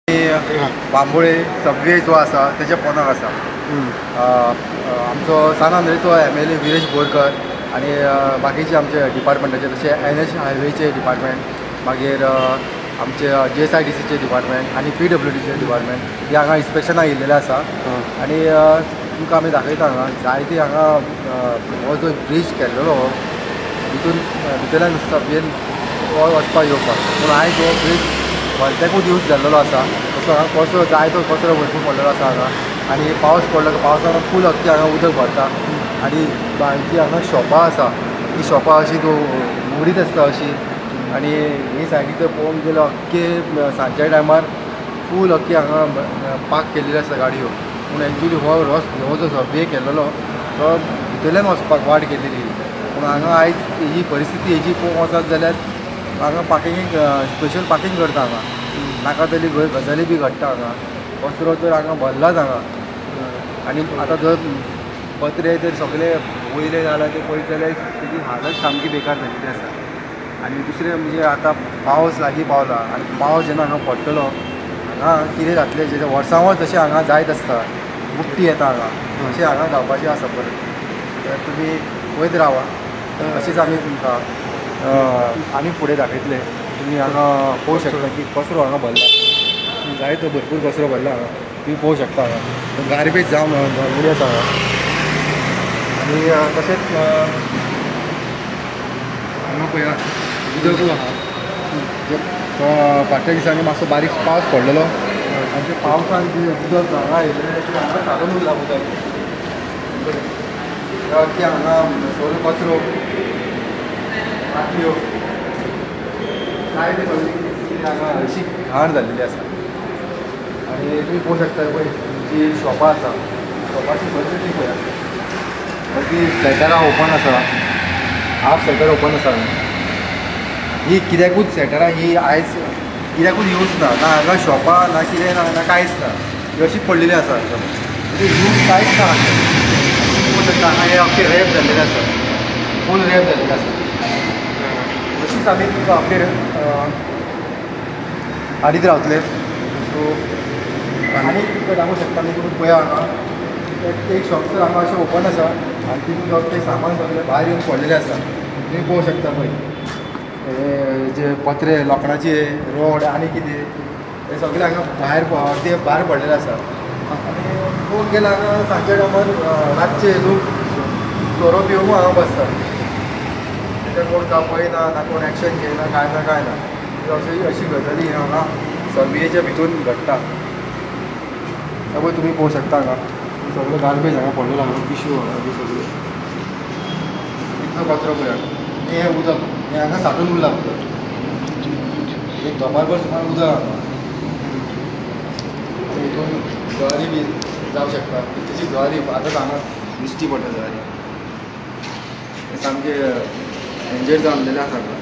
Bambolim Subway जो आसा तेच्या पोंदाक आसा. आमचो सान आंद्रेचो MLA विरेश बोरकर आनी बाकीचे आमचे डिपार्टमेंटाचे जशे NH हायवेचे डिपार्टमेंट, मागीर आमचे JSIDCचे डिपार्टमेंट आनी PWDचे डिपार्टमेंट हे हांगा इन्स्पेक्शनाक येयल्लेले आसा. आनी तुमकां आमी दाखयता हांगा जायते हांगा हो जो ब्रीज केल्लो भितरल्यान सबवेन वचपाक येवपाक पूण आयज हो ब्रीज वर्तेकूच यूज जाल्लो आसा. तसो हांगा कसो जाय तो कचरो भरपूर पडलेलो आसा हांगा. आनी पावस पडलो की पावसान फूल अख्खी हांगा उदक भरता. आनी जी हांगा शॉपां आसा ती शॉपां अशी उगडीत आसता अशी. आनी ही सायडीक जर पळोवंक गेलो अख्खे सांजच्या टायमार फूल अख्खी हांगा पार्क केल्ली आसता गाडयो. पूण एक्चुली हो जो सर्वे केल्लो तो भितरल्यान वचपाक वाट केल्ली. पूण हांगा आयज ही परिस्थिती हेजी पळोवंक वचत जाल्यार हांगा पार्किंग स्पेशल पार्किंग करता हांगा. नाका तरी गजाली बी घडटा हांगा. कचरो तर हांगा भरलाच हांगा. आनी आतां जर पत्रे तर सगळे वयले जाल्यार ते पळयत जाल्यार तेजी हालत सामकी बेकार जाल्ली आसा. आनी दुसरें म्हणजे आतां पावस लागीं पावला आनी पावस जेन्ना हांगा पडटलो हांगा कितें जातलें जें वर्सां वर्स जशें हांगा जायत आसता बुट्टी येता हांगा अशें हांगा जावपाचें आसा परत. तर तुमी पळयत रावा. अशीच आमी तुमकां आनी फुडें दाखयतले. तुमी हांगा पळोवंक शकता की कचरो हांगा भरला. जायतो भरपूर कचरो भरला हांगा तुमी पळोवंक शकता. हांगा गार्बेज जाम भरलेली आसा हांगा. आनी तशेंच हांगा पळयात उदकूय आहा. फाटल्या दिसांनी मातसो बारीक पावस पडलेलो आनी त्या पावसान उदक हांगा येयलेलें हांगा सारून उरला उदक. की हांगा सगळो कचरो बाटल्यो जायते सगळी हांगा अशी घाण जाल्लेली आसा. आनी तुमी पळोवंक शकता पळय जी शॉपां आसा शॉपाची परिस्थिती पळयात. ती सेटरां ओपन आसा, हाफ सेटर ओपन आसा. ही कित्याकूच सेटरां ही आयज कित्याकूच यूज ना हांगा शॉपां ना कितें ना कांयच ना. ही अशीच पडलेली आसा. यूज कांयच ना हांगा. पळोवंक शकता हांगा हे अख्खे रॅप जाल्लेले आसा. फूल रॅप जाल्लेले आसा. अशीच आमी तुमकां अपडेट हाडीत रावतले. सो आनी तुमकां दाखोवंक शकता आमी तुमी पळया हांगा एक शॉप तर हांगा अशें ओपन आसा आनी तितून अख्खें सामान सगळें भायर येवन पडलेलें आसा. तुमी पळोवंक शकता पळय जे पत्रे लोखणाचे रोड आनी कितें हे सगळे हांगा भायर पडलेले आसा. आनी पळोवंक गेल्यार हांगा सांजच्या टायमार रातचे लोक सोरो पिवूंक हांगा बसतात. ते कोण पळयना ना कोण एक्शन घेयना कांय ना. अशी गजाली हांगा सर्वेच्या भितून घडटा. त्यामुळे तुमी पळोवंक शकता हांगा सगळो गार्बेज हांगा पडलेलो हांगा पिशव्यो हांगा बी सगळ्यो इतलो कचरो पळयात. आनी हें उदक हें हांगा सांठून उरलां उदक. एक दोपारभर सुमार उदक हांगा. हितून जळारी बी जावं शकता. तशी जळारी आतांच हांगा दिश्टी पडटा जळारी. हे सामकें डेंजर जाल्लेलें आसा हांगा.